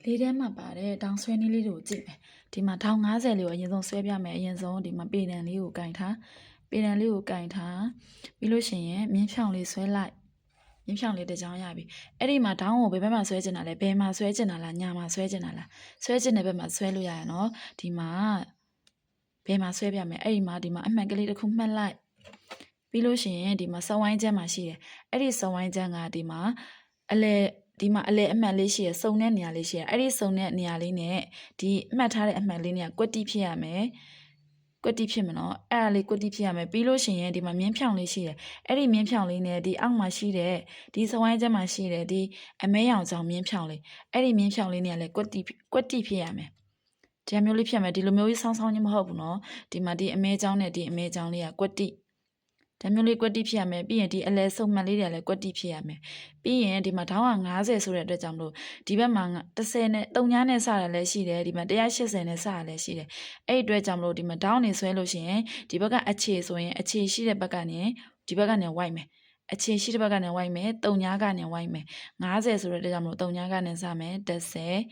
လေးထဲမှာပါတယ်တောင်ဆွဲနည်းလေးတွေကိုကြည့်မယ်ဒီမှာ1050လေးကိုအရင်ဆုံးဆွဲပြမယ်အရင်ဆုံးဒီမှာပေတံလေးကိုကင်ထားပေတံလေးကိုကင်ထားပြီးလို့ရှိရင်မြင်းဖြောင်လေးဆွဲလိုက်မြင်းဖြောင်လေးတစ်ကြောင်းရပြီအဲ့ဒီမှာဒေါင်းကိုဘယ်ဘက်မှာဆွဲကျင်တာလဲဘယ်မှာဆွဲကျင်တာလားညာမှာဆွဲကျင်တာလားဆွဲကျင်တဲ့ဘက်မှာဆွဲလို့ရရနော်ဒီမှာဘယ်မှာဆွဲပြမယ်အဲ့ဒီမှာဒီမှာအမှန်ကလေးတစ်ခုမှတ်လိုက်ပြီးလို့ရှိရင်ဒီမှာစဝိုင်းချမ်းမှာရှိတယ်အဲ့ဒီစဝိုင်းချမ်းကဒီမှာအလဲဒီမှာအလဲအမှတ်လေးရှိရစုံတဲ့နေရာလေးရှိရအဲ့ဒီစုံတဲ့နေရာလေးနဲ့ဒီအမှတ်ထားတဲ့အမှတ်လေးနဲ့ကွက်တိဖြစ်ရမယ်ကွက်တိဖြစ်မနော်အဲ့ဒါလေးကွက်တိဖြစ်ရမယ်ပြီးလို့ရှိရင်ဒီမှာမြင်းဖြောင်လေးရှိတယ်အဲ့ဒီမြင်းဖြောင်လေးနဲ့ဒီအောက်မှာရှိတဲ့ဒီစဝိုင်းချက်မှာရှိတဲ့ဒီအမဲရောင်ကြောင်မြင်းဖြောင်လေးအဲ့ဒီမြင်းဖြောင်လေးနဲ့လည်းကွက်တိဖြစ်ရမယ်ဒီမျိုးလေးဖြစ်မယ်ဒီလိုမျိုးကြီးဆောင်းဆောင်းချင်းမဟုတ်ဘူးနော်ဒီမှာဒီအမဲကြောင်နဲ့ဒီအမဲကြောင်လေးကကွက်တိဒါမျိုးလေးကွက်တိဖြစ်ရမယ်ပြီးရင်ဒီအလဲစုံမှတ်လေးတွေလည်းကွက်တိဖြစ်ရမယ်ပြီးရင်ဒီမှာဒေါင်းက90ဆိုတဲ့အတွက်ကြောင့်မလို့ဒီဘက်မှာ30နဲ့3နဲ့စတာလည်းရှိတယ်ဒီမှာ180နဲ့စတာလည်းရှိတယ်အဲ့ဒီအတွက်ကြောင့်မလို့ဒီမှာဒေါင်းနေဆွဲလို့ရှိရင်ဒီဘက်ကအခြေဆိုရင်အခြေရှိတဲ့ဘက်ကနေဒီဘက်ကနေဝိုက်မယ်အခြေရှိတဲ့ဘက်ကနေဝိုက်မယ်3ကနေဝိုက်မယ်90ဆိုတဲ့အတွက်ကြောင့်မလို့3ကနေစမယ်10 20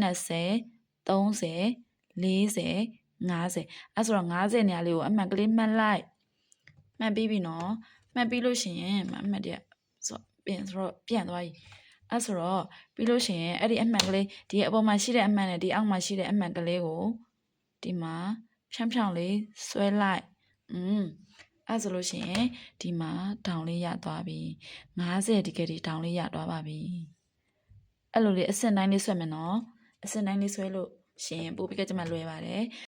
30 40 50အဲ့ဆိုတော့50နေရာလေးကိုအမှတ်ကလေးမှတ်လိုက်မှတ်ပြီးပြီနော်မှတ်ပြီးလို့ရှိရင်အမှတ်တည်းဆိုပြန်ဆိုတော့ပြန်သွားပြီအဲ့ဆိုတော့ပြီးလို့ရှိရင်အဲ့ဒီအမှတ်ကလေးဒီအပေါ်မှာရှိတဲ့အမှတ်နဲ့ဒီအောက်မှာရှိတဲ့အမှတ်ကလေးကိုဒီမှာဖြန့်ဖြောင်းလေးဆွဲလိုက်အဲ့ဆိုလို့ရှိရင်ဒီမှာဒေါင်လေးရသွားပြီ50ဒီကလေးဒေါင်လေးရသွားပါပြီအဲ့လိုလေးအစင်တိုင်းလေးဆွဲမယ်နော်အစင်တိုင်းလေးဆွဲလို့ရှင်ပို့ပြီးကြမှာလွယ်ပါတယ်